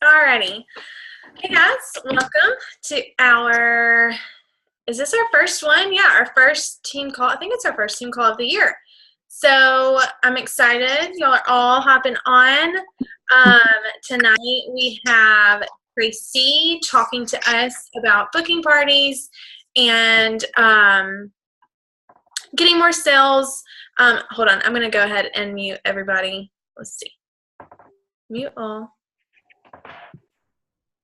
Alrighty. Hey guys, welcome to is this our first one? Yeah, our first team call. I think it's our first team call of the year. So I'm excited. Y'all are all hopping on. Tonight we have Tracy talking to us about booking parties and getting more sales. Hold on, I'm going to go ahead and mute everybody. Let's see. Mute all.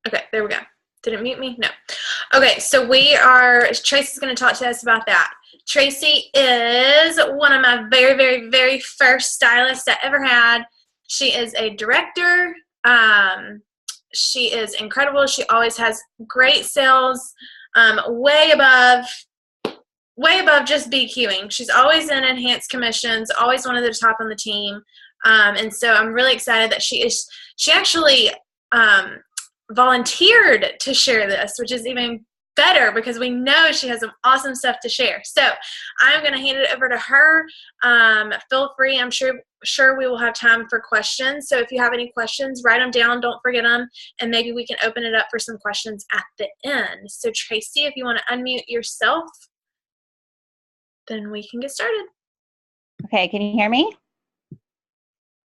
Okay, there we go. Did it mute me? No. Okay, so Tracy's going to talk to us about that. Tracy is one of my very, very, very first stylists I ever had. She is a director. She is incredible. She always has great sales, way above just BQing. She's always in enhanced commissions, always one of the top on the team. And so I'm really excited that she actually volunteered to share this, which is even better because we know she has some awesome stuff to share. So I'm going to hand it over to her. Feel free. I'm sure we will have time for questions. So if you have any questions, write them down. Don't forget them. And maybe we can open it up for some questions at the end. So Tracy, if you want to unmute yourself, then we can get started. Okay, can you hear me?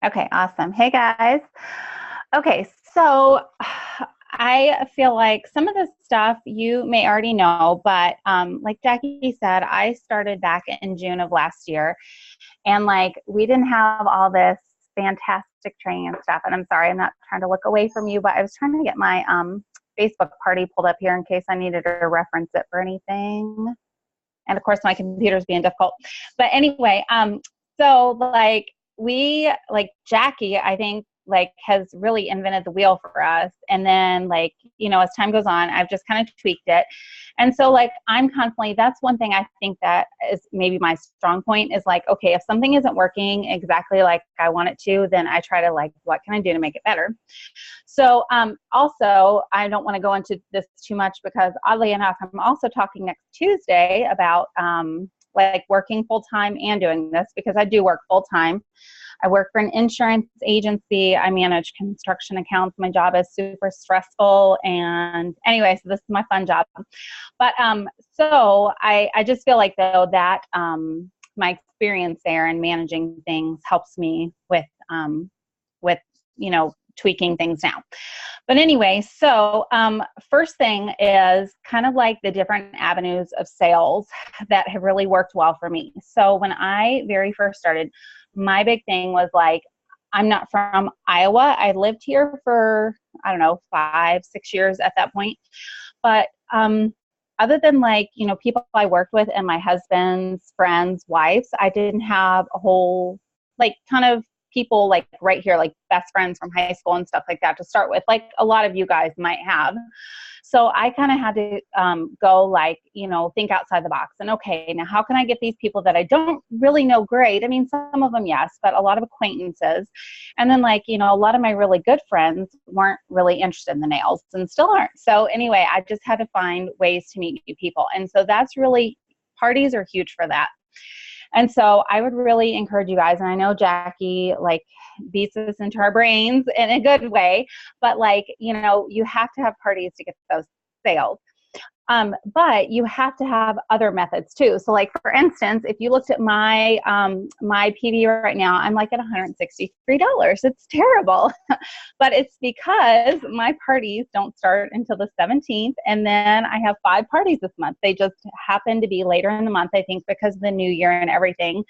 Okay, awesome. Hey guys. Okay, so I feel like some of this stuff you may already know, but like Jackie said, I started back in June of last year, and like we didn't have all this fantastic training and stuff. And I'm sorry, I'm not trying to look away from you, but I was trying to get my Facebook party pulled up here in case I needed to reference it for anything. And of course, my computer's being difficult. But anyway, so like Jackie, I think like has really invented the wheel for us. And then like, you know, as time goes on, I've just kind of tweaked it. And so like, that's one thing I think that is maybe my strong point is like, okay, if something isn't working exactly like I want it to, then I try to like, what can I do to make it better? So also, I don't want to go into this too much because oddly enough, I'm also talking next Tuesday about like working full-time and doing this because I do work full-time. I work for an insurance agency. I manage construction accounts. My job is super stressful. And anyway, so this is my fun job. But so I just feel like though that my experience there and managing things helps me with you know, tweaking things now. But anyway, so first thing is kind of like the different avenues of sales that have really worked well for me. So when I very first started, my big thing was like, I'm not from Iowa. I lived here for, I don't know, 5-6 years at that point. But other than like, you know, people I worked with and my husband's friends' wives, I didn't have a whole like kind of people like right here, like best friends from high school and stuff like that to start with, like a lot of you guys might have. So I kind of had to go like, you know, think outside the box and okay, now how can I get these people that I don't really know great? I mean, some of them, yes, but a lot of acquaintances. And then like, you know, a lot of my really good friends weren't really interested in the nails and still aren't. So anyway, I just had to find ways to meet new people. And so that's really, parties are huge for that. And so I would really encourage you guys, and I know Jackie like beats this into our brains in a good way, but like, you know, you have to have parties to get those sales. But you have to have other methods too. So like, for instance, if you looked at my my PV right now, I'm like at $163. It's terrible, but it's because my parties don't start until the 17th. And then I have 5 parties this month. They just happen to be later in the month, I think, because of the new year and everything.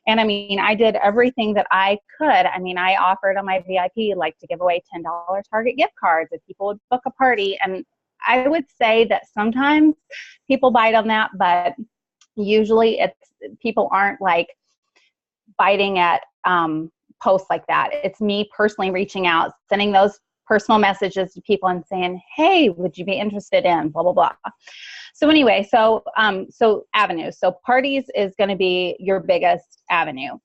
And I mean, I did everything that I could. I mean, I offered on my VIP, like to give away $10 Target gift cards if people would book a party. And I would say that sometimes people bite on that, but usually people aren't like biting at posts like that. It's me personally reaching out, sending those personal messages to people and saying, hey, would you be interested in blah, blah, blah. So anyway, so avenues. So parties is going to be your biggest avenue.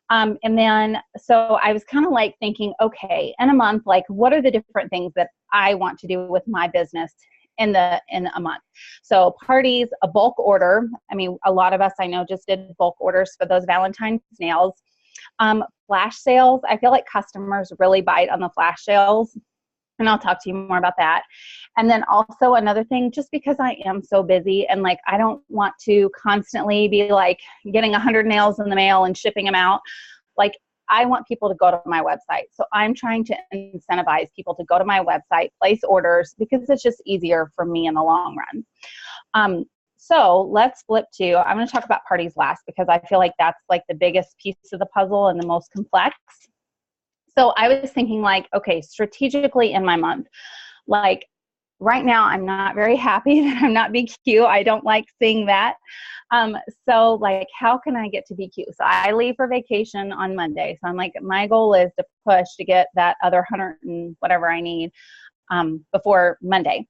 And then, so I was kind of like thinking, okay, in a month, like what are the different things that I want to do with my business in a month? So parties, a bulk order. I mean, a lot of us I know just did bulk orders for those Valentine's nails. Flash sales. I feel like customers really bite on the flash sales. And I'll talk to you more about that. And then also another thing, just because I am so busy and like, I don't want to constantly be like getting 100 nails in the mail and shipping them out. Like, I want people to go to my website. So I'm trying to incentivize people to go to my website, place orders, because it's just easier for me in the long run. So let's flip to, I'm going to talk about parties last because I feel like that's like the biggest piece of the puzzle and the most complex. So I was thinking like, okay, strategically in my month, like right now I'm not very happy that I'm not BQ. I don't like seeing that. So like, how can I get to BQ? So I leave for vacation on Monday. So I'm like, my goal is to push to get that other 100 and whatever I need before Monday.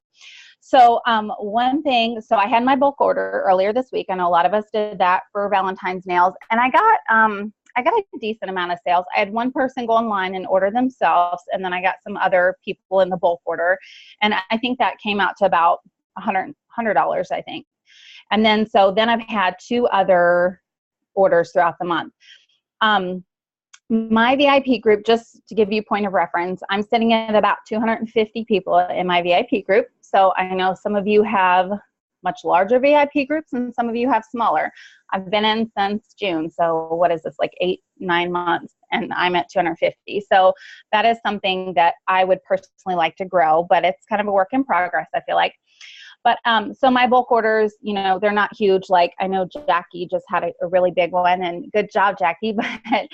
So one thing, so I had my bulk order earlier this week. I know a lot of us did that for Valentine's nails, and I got a decent amount of sales. I had one person go online and order themselves, and then I got some other people in the bulk order, and I think that came out to about $100, I think. And then I've had 2 other orders throughout the month. My VIP group, just to give you a point of reference, I'm sitting at about 250 people in my VIP group. So I know some of you have much larger VIP groups and some of you have smaller. I've been in since June. So what is this, like 8-9 months, and I'm at 250. So that is something that I would personally like to grow, but it's kind of a work in progress, I feel like. But so my bulk orders, you know, they're not huge. Like I know Jackie just had a really big one, and good job, Jackie. But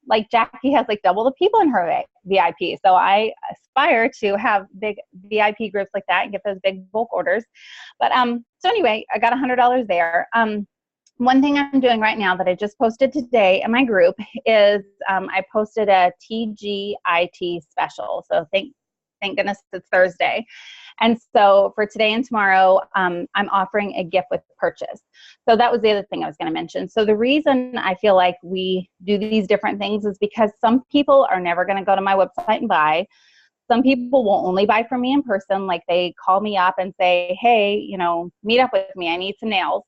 like Jackie has like double the people in her VIP. So I aspire to have big VIP groups like that and get those big bulk orders. But so anyway, I got $100 there. One thing I'm doing right now that I just posted today in my group is I posted a TGIT special. So thank goodness it's Thursday. And so for today and tomorrow, I'm offering a gift with purchase. So that was the other thing I was going to mention. So the reason I feel like we do these different things is because some people are never going to go to my website and buy. Some people will only buy from me in person. Like they call me up and say, hey, you know, meet up with me. I need some nails.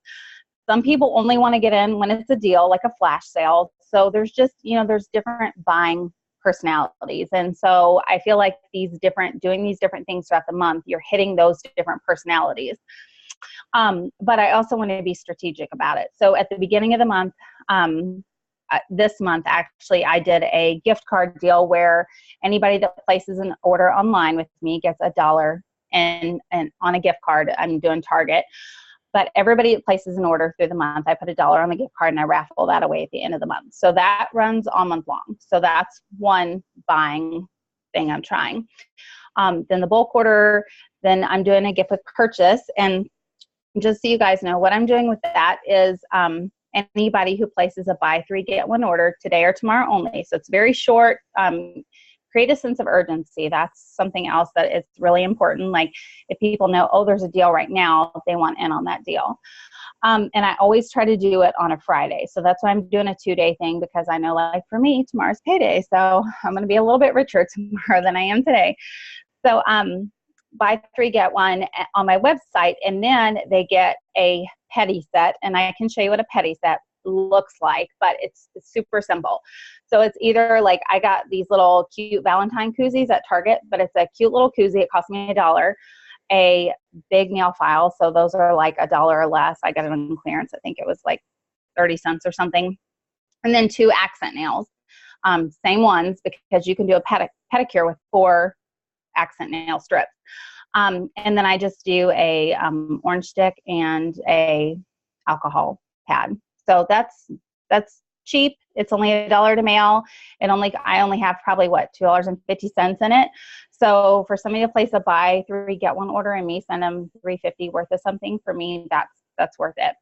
Some people only want to get in when it's a deal, like a flash sale. So there's just, you know, there's different buying personalities. And so I feel like doing these different things throughout the month, you're hitting those different personalities. But I also want to be strategic about it. So at the beginning of the month, this month, actually, I did a gift card deal where anybody that places an order online with me gets $1 and on a gift card. I'm doing Target. But everybody that places an order through the month, I put $1 on the gift card and I raffle that away at the end of the month. So that runs all month long. So that's one buying thing I'm trying. Then the bulk order, then I'm doing a gift with purchase. And just so you guys know, what I'm doing with that is anybody who places a buy 3, get 1 order today or tomorrow only. So it's very short. Create a sense of urgency. That's something else that is really important. Like if people know, oh, there's a deal right now, they want in on that deal. And I always try to do it on a Friday. So that's why I'm doing a 2-day thing, because I know, like for me, tomorrow's payday. So I'm going to be a little bit richer tomorrow than I am today. So buy 3, get 1 on my website. And then they get a petty set. And I can show you what a petty set looks like, but it's super simple. So it's either like I got these little cute Valentine koozies at Target, but it's a cute little koozie. It cost me $1. A big nail file. So those are like $1 or less. I got it on clearance. I think it was like 30 cents or something. And then 2 accent nails. Same ones, because you can do a pedicure with 4 accent nail strips. And then I just do a orange stick and a alcohol pad. So that's cheap. It's only $1 to mail. I only have probably $2.50 in it. So for somebody to place a buy 3, get 1 order and me send them $3.50 worth of something, for me, that's worth it.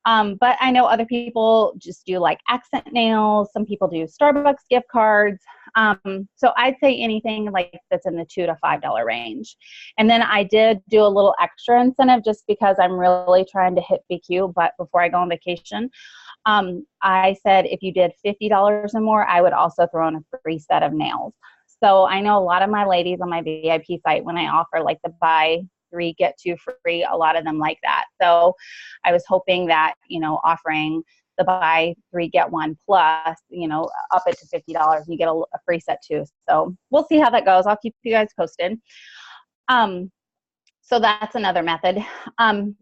But I know other people just do like accent nails. Some people do Starbucks gift cards. So I'd say anything like that's in the $2 to $5 range. And then I did do a little extra incentive just because I'm really trying to hit BQ, but before I go on vacation, I said if you did $50 or more, I would also throw in a free set of nails. So I know a lot of my ladies on my VIP site, when I offer like the buy 3, get 2 free, a lot of them like that. So I was hoping that, offering the buy 3, get 1 plus, you know, up it to $50. You get a free set too. So we'll see how that goes. I'll keep you guys posted. So that's another method.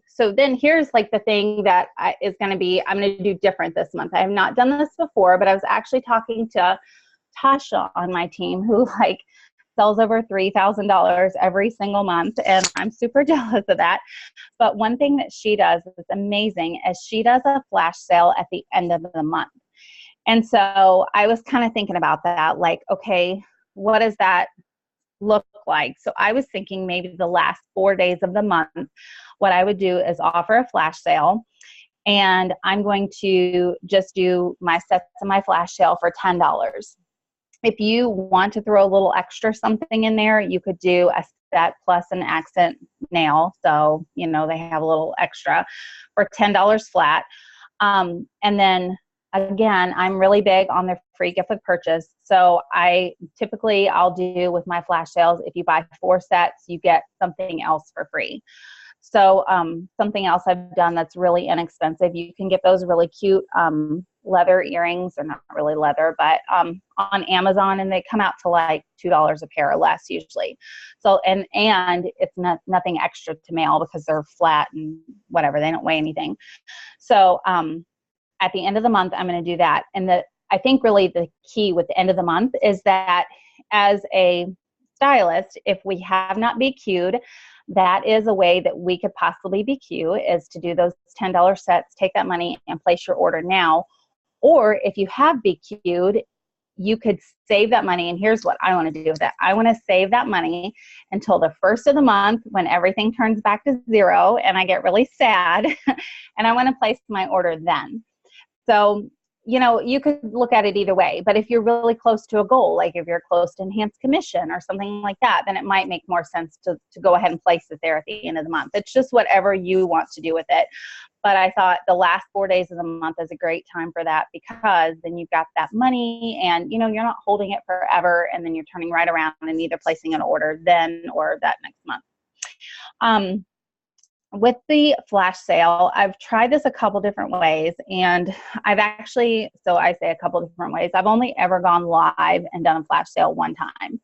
So then here's like the thing that is going to be, I'm going to do different this month. I have not done this before, but I was actually talking to Tasha on my team who like sells over $3,000 every single month. And I'm super jealous of that. But one thing that she does is amazing is she does a flash sale at the end of the month. And so I was kind of thinking about that, like, okay, what does that look like? So I was thinking maybe the last 4 days of the month, what I would do is offer a flash sale, and I'm going to just do my sets of my flash sale for $10. If you want to throw a little extra something in there, you could do a set plus an accent nail. So, you know, they have a little extra for $10 flat. And then again, I'm really big on the free gift with purchase. So I'll do with my flash sales, if you buy 4 sets, you get something else for free. So something else I've done that's really inexpensive, you can get those really cute leather earrings, or not really leather, but on Amazon, and they come out to like $2 a pair or less usually. So, and it's nothing extra to mail because they're flat and whatever, they don't weigh anything. So at the end of the month, I'm going to do that. And I think really the key with the end of the month is that as a stylist, if we have not BQ'd, that is a way that we could possibly BQ, is to do those $10 sets, take that money and place your order now. Or if you have BQ'd, you could save that money. And here's what I want to do with it. I want to save that money until the first of the month when everything turns back to zero and I get really sad and I want to place my order then. So, you know, you could look at it either way, but if you're really close to a goal, like if you're close to enhanced commission or something like that, then it might make more sense to go ahead and place it there at the end of the month. It's just whatever you want to do with it. But I thought the last 4 days of the month is a great time for that, because then you've got that money and, you know, you're not holding it forever, and then you're turning right around and either placing an order then or that next month. With the flash sale, I've tried this a couple different ways, and I say a couple different ways. I've only ever gone live and done a flash sale one time.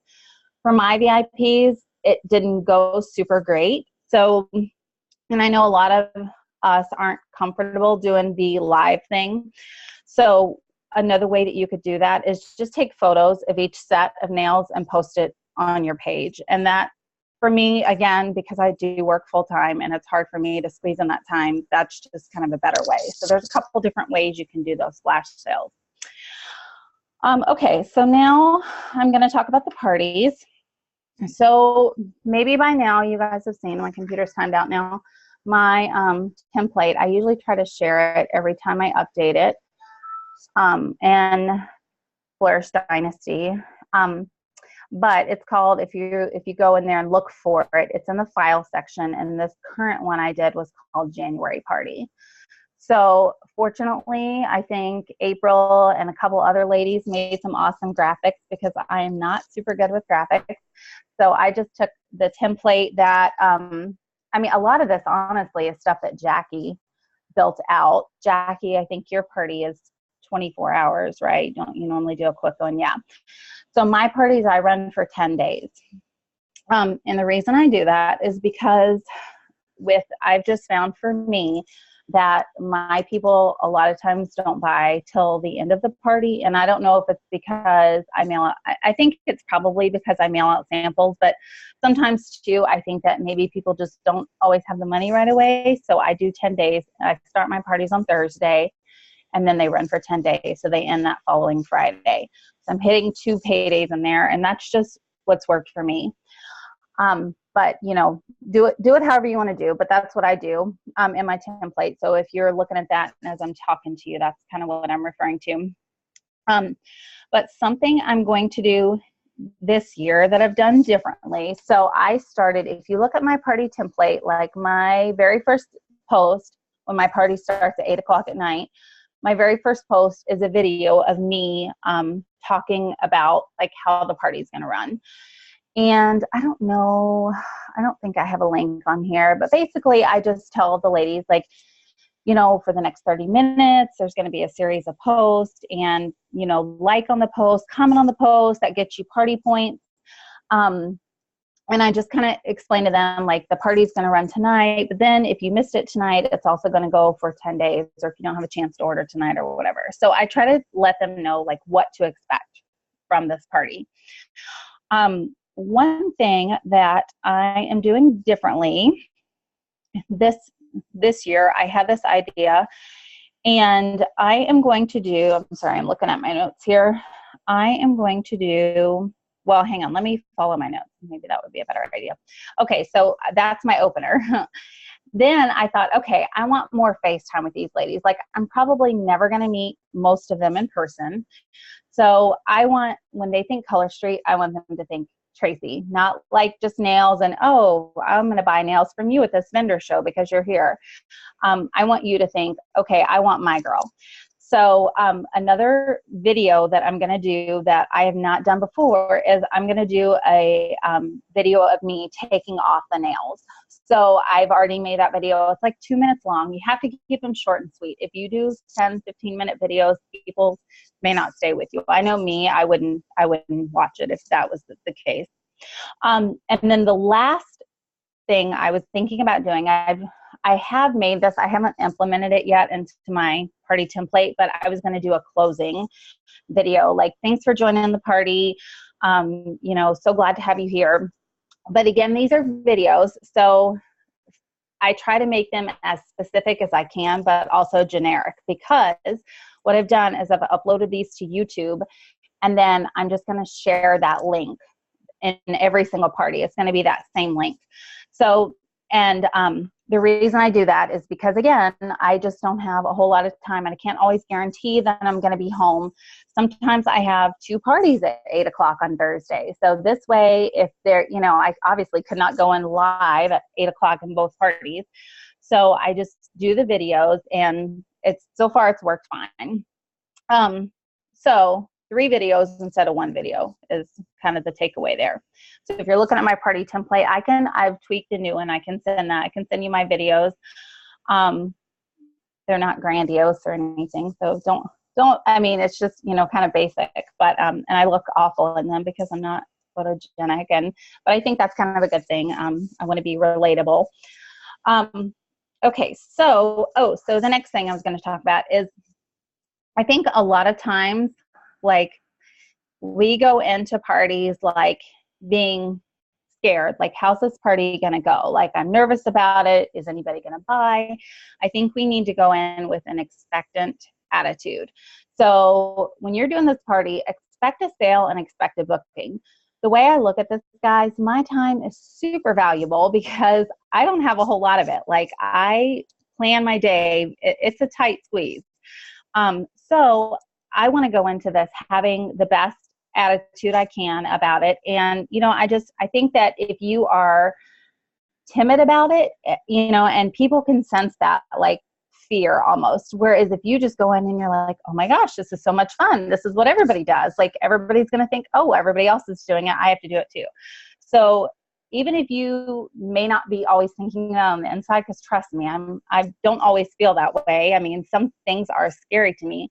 For my VIPs, it didn't go super great. So, and I know a lot of us aren't comfortable doing the live thing. So another way that you could do that is just take photos of each set of nails and post it on your page. And that, for me, again, because I do work full time and it's hard for me to squeeze in that time, that's just kind of a better way. So there's a couple different ways you can do those flash sales. Okay, so now I'm going to talk about the parties. So maybe by now you guys have seen, my computer's timed out now, my template. I usually try to share it every time I update it, and Flourish Dynasty. But it's called, if you go in there and look for it, it's in the file section, and this current one I did was called January Party. So fortunately, I think April and a couple other ladies made some awesome graphics, because I am not super good with graphics. So I just took the template that, I mean, a lot of this honestly is stuff that Jackie built out. Jackie, I think your party is 24 hours, right? Don't you normally do a quick one? Yeah. So my parties I run for 10 days. And the reason I do that is because I've just found for me that my people a lot of times don't buy till the end of the party. And I don't know if it's because I think it's probably because I mail out samples, but sometimes too, I think that maybe people just don't always have the money right away. So I do 10 days. I start my parties on Thursday, and then they run for 10 days. So they end that following Friday. So I'm hitting 2 paydays in there, and that's just what's worked for me. But you know, do it however you want to do, but that's what I do in my template. So if you're looking at that and as I'm talking to you, that's kind of what I'm referring to. But something I'm going to do this year that I've done differently. So I started, if you look at my party template, like my very first post when my party starts at 8 o'clock at night, my very first post is a video of me talking about like how the party's going to run. And I don't think I have a link on here, but basically I just tell the ladies, like, for the next 30 minutes, there's going to be a series of posts and, like on the post, comment on the post, that gets you party points. And I just kind of explained to them, like, the party's going to run tonight, but then if you missed it tonight, it's also going to go for 10 days, or if you don't have a chance to order tonight or whatever. So I try to let them know, like, what to expect from this party. One thing that I am doing differently this year, I had this idea, and I am going to do, I'm sorry, I'm looking at my notes here. I am going to do, well, hang on, let me follow my notes. Maybe that would be a better idea. Okay, so that's my opener. Then I thought, okay, I want more FaceTime with these ladies. Like, I'm probably never going to meet most of them in person. So I want, when they think Color Street, I want them to think Tracy, not like just nails and, oh, I'm going to buy nails from you at this vendor show because you're here. I want you to think, okay, I want my girl. So another video that I'm going to do that I have not done before is I'm going to do a video of me taking off the nails. So I've already made that video. It's like 2 minutes long. You have to keep them short and sweet. If you do 10, 15-minute videos, people may not stay with you. I know me, I wouldn't watch it if that was the case. And then the last thing I was thinking about doing, I have made this, I haven't implemented it yet into my party template, but I was going to do a closing video, like, thanks for joining the party. So glad to have you here. But again, these are videos, so I try to make them as specific as I can, but also generic, because what I've done is I've uploaded these to YouTube, and then I'm just going to share that link in every single party. It's going to be that same link. So, and the reason I do that is because, again, I just don't have a whole lot of time, and I can't always guarantee that I'm going to be home. Sometimes I have 2 parties at 8 o'clock on Thursday. So this way, if they're, I obviously could not go in live at 8 o'clock in both parties. So I just do the videos, and so far it's worked fine. So 3 videos instead of 1 video is kind of the takeaway there. So if you're looking at my party template, I've tweaked a new one. I can send that. I can send you my videos. They're not grandiose or anything. So it's just, kind of basic, but, and I look awful in them because I'm not photogenic, but I think that's kind of a good thing. I want to be relatable. Okay. So the next thing I was going to talk about is, I think a lot of times, like, we go into parties like being scared, like, how's this party going to go? Like, I'm nervous about it. Is anybody going to buy? I think we need to go in with an expectant attitude. So when you're doing this party, expect a sale and expect a booking. The way I look at this, guys, my time is super valuable because I don't have a whole lot of it. Like, I plan my day. It's a tight squeeze. So I want to go into this having the best attitude I can about it. And, I think that if you are timid about it, and people can sense that, like, fear almost. Whereas if you just go in and you're like, oh my gosh, this is so much fun. This is what everybody does. Like, everybody's going to think, oh, everybody else is doing it, I have to do it too. So even if you may not be always thinking that on the inside, because trust me, I don't always feel that way. I mean, some things are scary to me,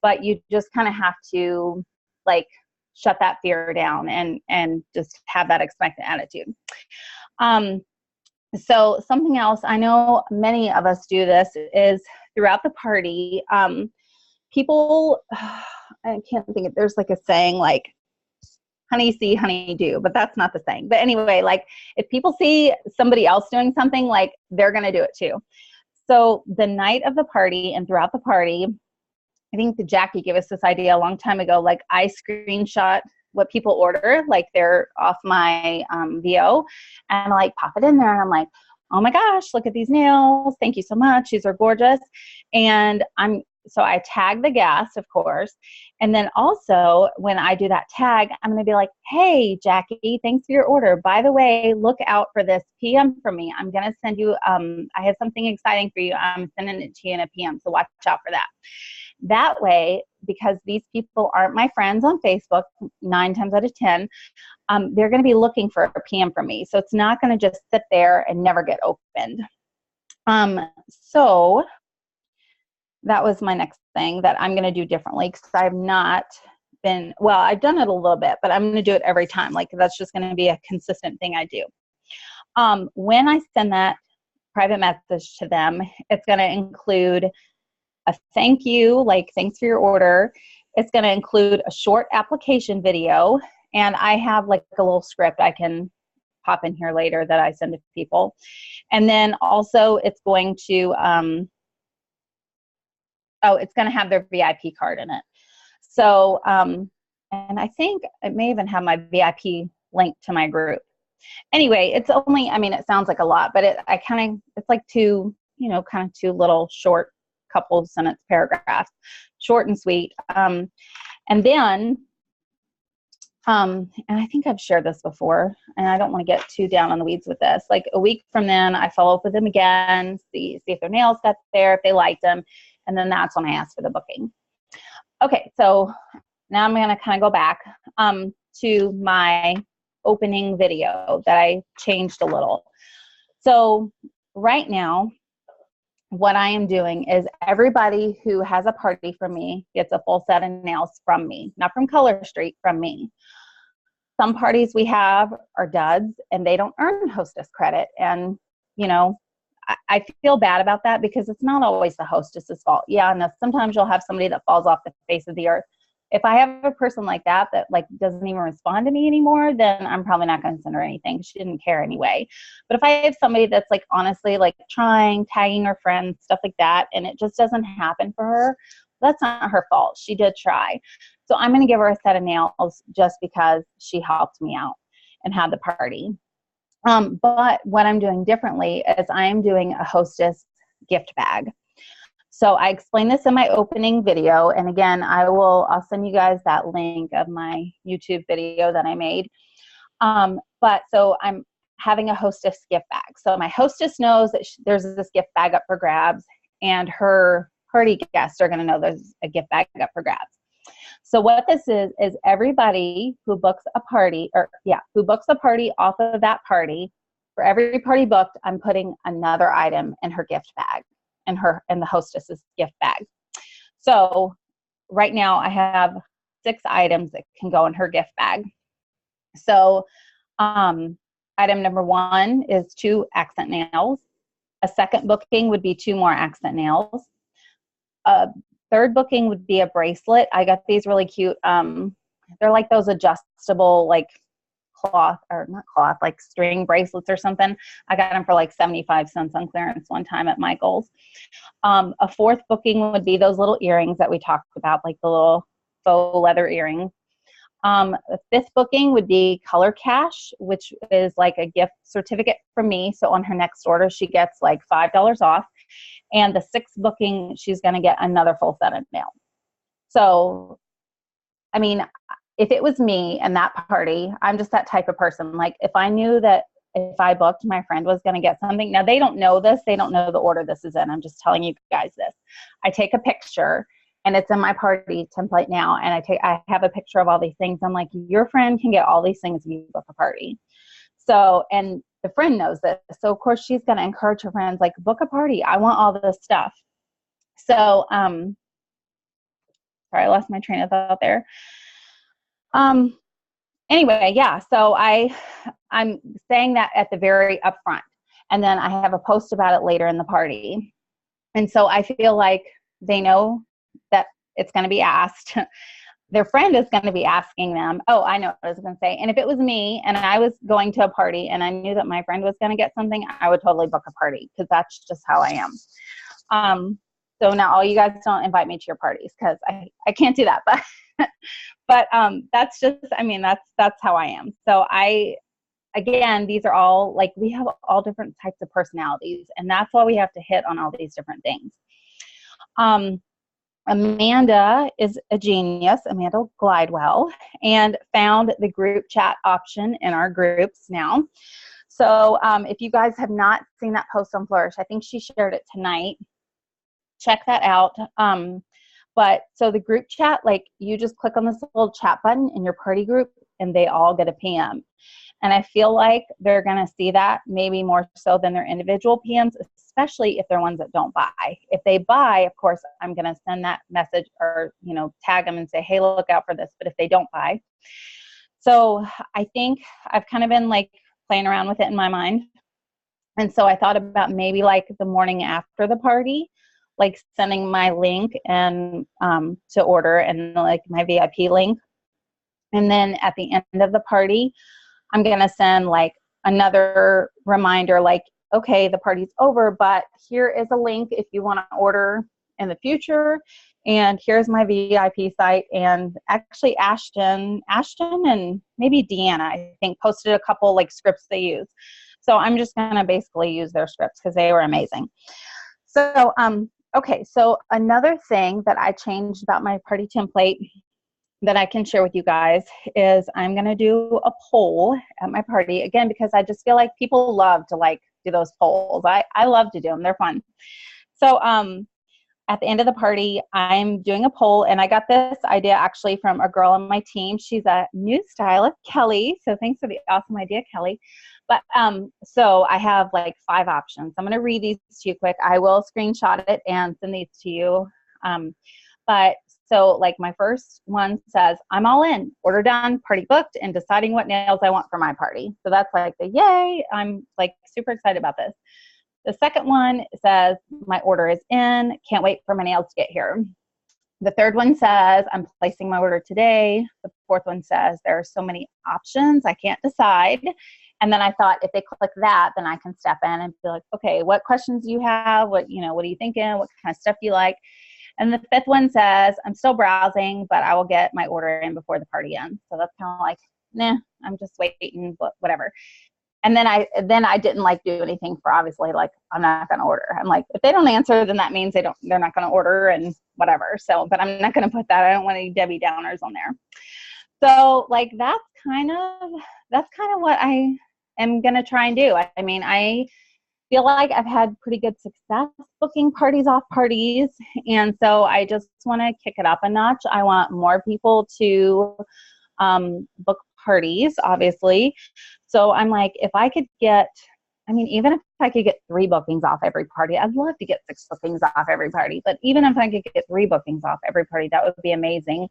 but you just kind of have to, like, shut that fear down and just have that expectant attitude. So something else, I know many of us do this, is throughout the party, people, I can't think of, there's like a saying like, honey see, honey do, but that's not the saying. But anyway, like, if people see somebody else doing something, like, they're going to do it too. So the night of the party and throughout the party, I think Jackie gave us this idea a long time ago. Like, I screenshot what people order, like, they're off my VO, and like pop it in there, and I'm like, oh my gosh, look at these nails. Thank you so much. These are gorgeous. And so I tag the guest, of course. And then also when I do that tag, I'm going to be like, hey, Jackie, thanks for your order. By the way, look out for this PM from me. I'm going to send you, I have something exciting for you. I'm sending it to you in a PM. So watch out for that. That way, because these people aren't my friends on Facebook, 9 times out of 10, they're going to be looking for a PM from me. So it's not going to just sit there and never get opened. So that was my next thing that I'm going to do differently, because I've not been, well, I've done it a little bit, but I'm going to do it every time. Like, that's just going to be a consistent thing I do. When I send that private message to them, it's going to include a thank you, like thanks for your order. It's going to include a short application video, and I have like a little script I can pop in here later that I send to people. And then also it's going to, it's going to have their VIP card in it. So, and I think it may even have my VIP link to my group. Anyway, it's only, I mean, it sounds like a lot, but it's like two little short couple sentence paragraphs, short and sweet. And then, and I think I've shared this before, and I don't want to get too down on the weeds with this. Like a week from then, I follow up with them again, see if their nails got there, if they liked them, and then that's when I ask for the booking. Okay, so now I'm going to kind of go back to my opening video that I changed a little. So right now, what I am doing is everybody who has a party from me gets a full set of nails from me, not from Color Street, from me. Some parties we have are duds and they don't earn hostess credit. And, you know, I feel bad about that, because it's not always the hostess's fault. Yeah, and sometimes you'll have somebody that falls off the face of the earth. If I have a person like that like doesn't even respond to me anymore, then I'm probably not going to send her anything. She didn't care anyway. But if I have somebody that's like honestly like trying, tagging her friends, stuff like that, and it just doesn't happen for her, that's not her fault. She did try. So I'm going to give her a set of nails just because she helped me out and had the party. But what I'm doing differently is I am doing a hostess gift bag. So I explained this in my opening video, and again, I'll send you guys that link of my YouTube video that I made. But so I'm having a hostess gift bag. So my hostess knows that there's this gift bag up for grabs, and her party guests are going to know there's a gift bag up for grabs. So what this is everybody who books a party, who books a party off of that party, for every party booked, I'm putting another item in her gift bag, in the hostess's gift bag. So right now I have 6 items that can go in her gift bag. So item number 1 is 2 accent nails. A second booking would be 2 more accent nails. A third booking would be a bracelet. I got these really cute. They're like those adjustable, like like string bracelets or something. I got them for like 75 cents on clearance one time at Michael's. A fourth booking would be those little earrings that we talked about, like the little faux leather earrings. The fifth booking would be Color Cash, which is like a gift certificate from me. So on her next order, she gets like $5 off. And the sixth booking, she's going to get another full set of nails. So, I mean, if it was me and that party, I'm just that type of person. Like if I knew that if I booked, my friend was going to get something. Now they don't know this. They don't know the order this is in. I'm just telling you guys this. I take a picture and it's in my party template now. And I have a picture of all these things. I'm like, your friend can get all these things if you book a party. So, and the friend knows this. So of course she's going to encourage her friends, like, book a party. I want all this stuff. So, sorry, I lost my train of thought there. Anyway, yeah, so I'm saying that at the very upfront, and then I have a post about it later in the party. And so I feel like they know that it's going to be asked. Their friend is going to be asking them, oh, I know what I was going to say. And if it was me and I was going to a party and I knew that my friend was going to get something, I would totally book a party because that's just how I am. So now all you guys don't invite me to your parties because I can't do that. But that's just, I mean, that's how I am. So again, these are all, like, we have all different types of personalities, and that's why we have to hit on all these different things. Amanda is a genius, Amanda Glidewell, and found the group chat option in our groups now. So if you guys have not seen that post on Flourish, I think she shared it tonight. Check that out. But so the group chat, like, you just click on this little chat button in your party group and they all get a PM. And I feel like they're going to see that maybe more so than their individual PMs, especially if they're ones that don't buy. If they buy, of course, I'm going to send that message or, tag them and say, hey, look out for this. But if they don't buy, so I think I've kind of been like playing around with it in my mind. And so I thought about maybe like the morning after the party, like sending my link and to order and like my VIP link. And then at the end of the party, I'm going to send like another reminder, like, okay, the party's over, but here is a link if you want to order in the future. And here's my VIP site. And actually Ashton and maybe Deanna, I think, posted a couple like scripts they use. So I'm just going to basically use their scripts because they were amazing. So, okay. So another thing that I changed about my party template that I can share with you guys is I'm going to do a poll at my party again, because I just feel like people love to like do those polls. I love to do them. They're fun. So, at the end of the party, I'm doing a poll, and I got this idea actually from a girl on my team. She's a new stylist, Kelly. So thanks for the awesome idea, Kelly. But so I have like 5 options. I'm going to read these to you quick. I will screenshot it and send these to you. But so like my first one says, I'm all in, order done, party booked, and deciding what nails I want for my party. So that's like the yay. I'm like super excited about this. The second one says, my order is in, can't wait for my nails to get here. The third one says, I'm placing my order today. The fourth one says, there are so many options, I can't decide. And then I thought, if they click that, then I can step in and be like, okay, what questions do you have? What are you thinking? What kind of stuff do you like? And the fifth one says, I'm still browsing, but I will get my order in before the party ends. So that's kind of like, nah, I'm just waiting, but whatever. And then I didn't like do anything for, obviously, like, I'm not going to order. I'm like, if they don't answer, then that means they're not going to order and whatever. So, but I'm not going to put that. I don't want any Debbie Downers on there. So like, that's kind of what I am going to try and do. I mean, I feel like I've had pretty good success booking parties off parties. And so I just want to kick it up a notch. I want more people to book parties, obviously. So I'm like, if I could get, even if I could get 3 bookings off every party, I'd love to get 6 bookings off every party. But even if I could get 3 bookings off every party, that would be amazing.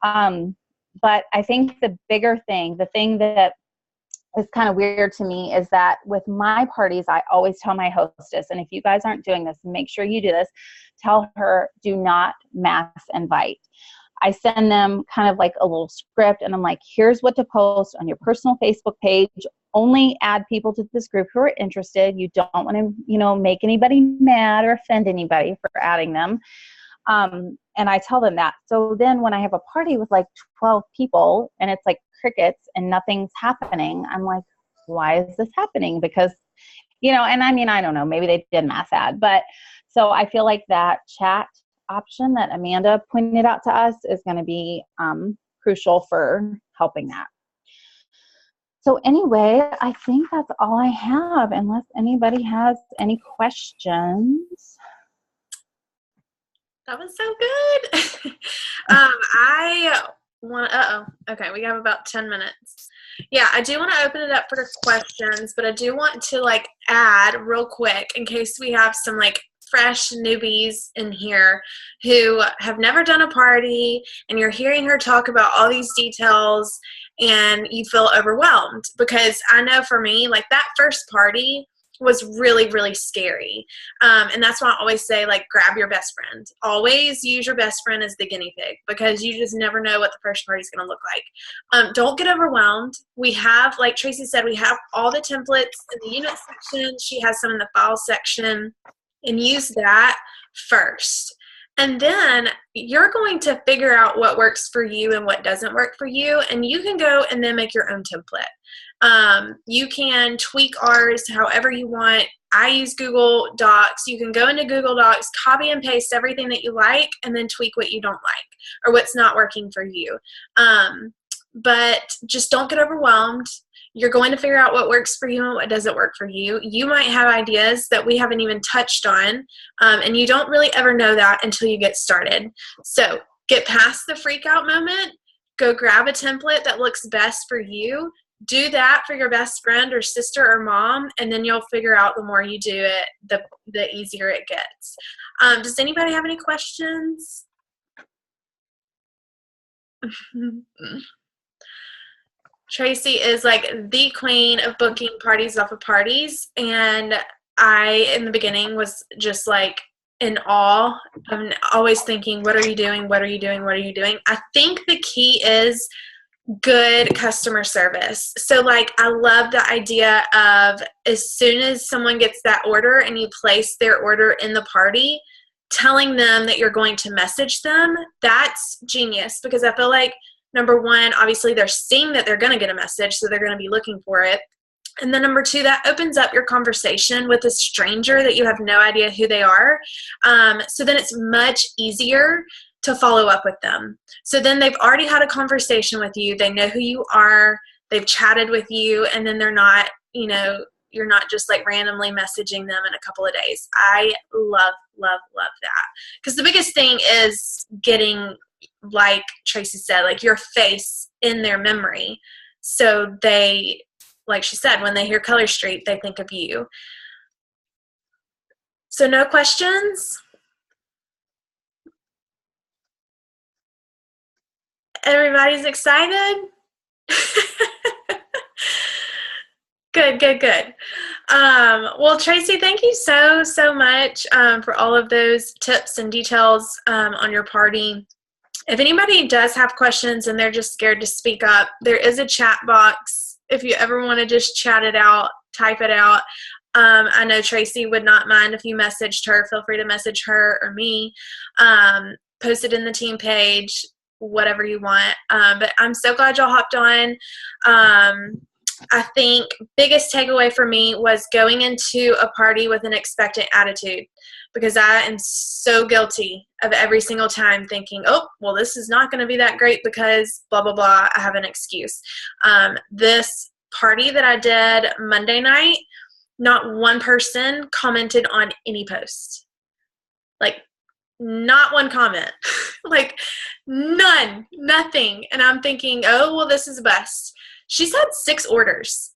But I think the bigger thing, the thing that is kind of weird to me, is that with my parties, I always tell my hostess, and if you guys aren't doing this, make sure you do this, tell her, do not mass invite. I send them kind of like a little script, and I'm like, here's what to post on your personal Facebook page. Only add people to this group who are interested. You don't want to, make anybody mad or offend anybody for adding them. And I tell them that. So then when I have a party with like 12 people and it's like crickets and nothing's happening, I'm like, why is this happening? Because, and I don't know, maybe they did mass add. But so I feel like that chat option that Amanda pointed out to us is going to be crucial for helping that. So anyway, I think that's all I have, unless anybody has any questions. That was so good. Okay, we have about 10 minutes. Yeah, I do want to open it up for questions, but I do want to like add real quick, in case we have some like fresh newbies in here who have never done a party, and you're hearing her talk about all these details and you feel overwhelmed. Because I know for me, like, that first party was really, really scary. And that's why I always say, like, grab your best friend. Always use your best friend as the guinea pig, because you just never know what the first party is going to look like. Don't get overwhelmed. We have, like Tracy said, we have all the templates in the unit section. She has some in the file section, and use that first. And then you're going to figure out what works for you and what doesn't work for you. And you can go and then make your own template. You can tweak ours however you want. I use Google Docs. You can go into Google Docs, copy and paste everything that you like, and then tweak what you don't like or what's not working for you. But just don't get overwhelmed. You're going to figure out what works for you and what doesn't work for you. You might have ideas that we haven't even touched on, and you don't really ever know that until you get started. So get past the freak out moment. Go grab a template that looks best for you. do that for your best friend or sister or mom, and then you'll figure out the more you do it, the easier it gets. Does anybody have any questions? Tracy is like the queen of booking parties off of parties, and I, in the beginning, was just like in awe. I'm always thinking, what are you doing? What are you doing? What are you doing? I think the key is good customer service. So like, I love the idea of as soon as someone gets that order and you place their order in the party, telling them that you're going to message them. That's genius, because I feel like, number one, obviously they're seeing that they're going to get a message, so they're going to be looking for it. And then number two, that opens up your conversation with a stranger that you have no idea who they are. So then it's much easier to follow up with them. So then they've already had a conversation with you. They know who you are. They've chatted with you, and then they're not, you're not just like randomly messaging them in a couple of days. I love, love, love that. Because the biggest thing is getting, like Tracy said, like your face in their memory. So they, like she said, when they hear Color Street, they think of you. So no questions? Everybody's excited? Good, good, good. Well, Tracy, thank you so, so much for all of those tips and details on your party. If anybody does have questions and they're just scared to speak up, there is a chat box. If you ever want to just chat it out, type it out. I know Tracy would not mind if you messaged her. Feel free to message her or me. Post it in the team page, whatever you want. But I'm so glad y'all hopped on. I think biggest takeaway for me was going into a party with an expectant attitude, because I am so guilty of every single time thinking, oh, well, this is not going to be that great because blah, blah, blah. I have an excuse. This party that I did Monday night, not one person commented on any post. Like, not one comment. Like, none, nothing. And I'm thinking, oh, well, this is a bust. She's had 6 orders,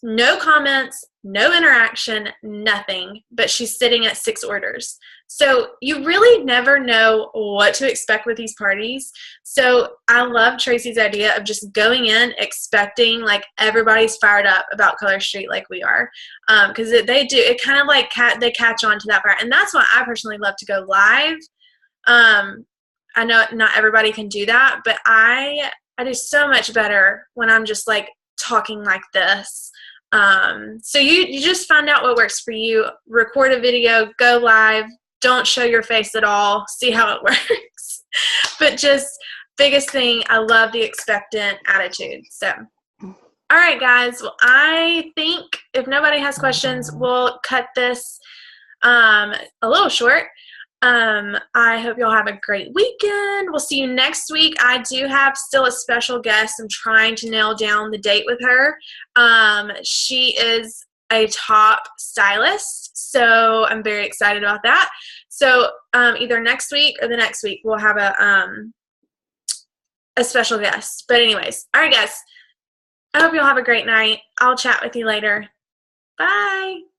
no comments, no interaction, nothing, but she's sitting at 6 orders. So you really never know what to expect with these parties. So I love Tracy's idea of just going in expecting like everybody's fired up about Color Street like we are, because they do. It kind of like they catch on to that part, and that's why I personally love to go live. I know not everybody can do that, but I do so much better when I'm just like talking like this. So you just find out what works for you, record a video, go live, don't show your face at all, see how it works. But just biggest thing, I love the expectant attitude. So, all right, guys. Well, I think if nobody has questions, we'll cut this a little short. I hope y'all have a great weekend. We'll see you next week. I do have still a special guest. I'm trying to nail down the date with her. She is a top stylist, so I'm very excited about that. So either next week or the next week we'll have a special guest. But anyways, all right, guys. I hope y'all have a great night. I'll chat with you later. Bye.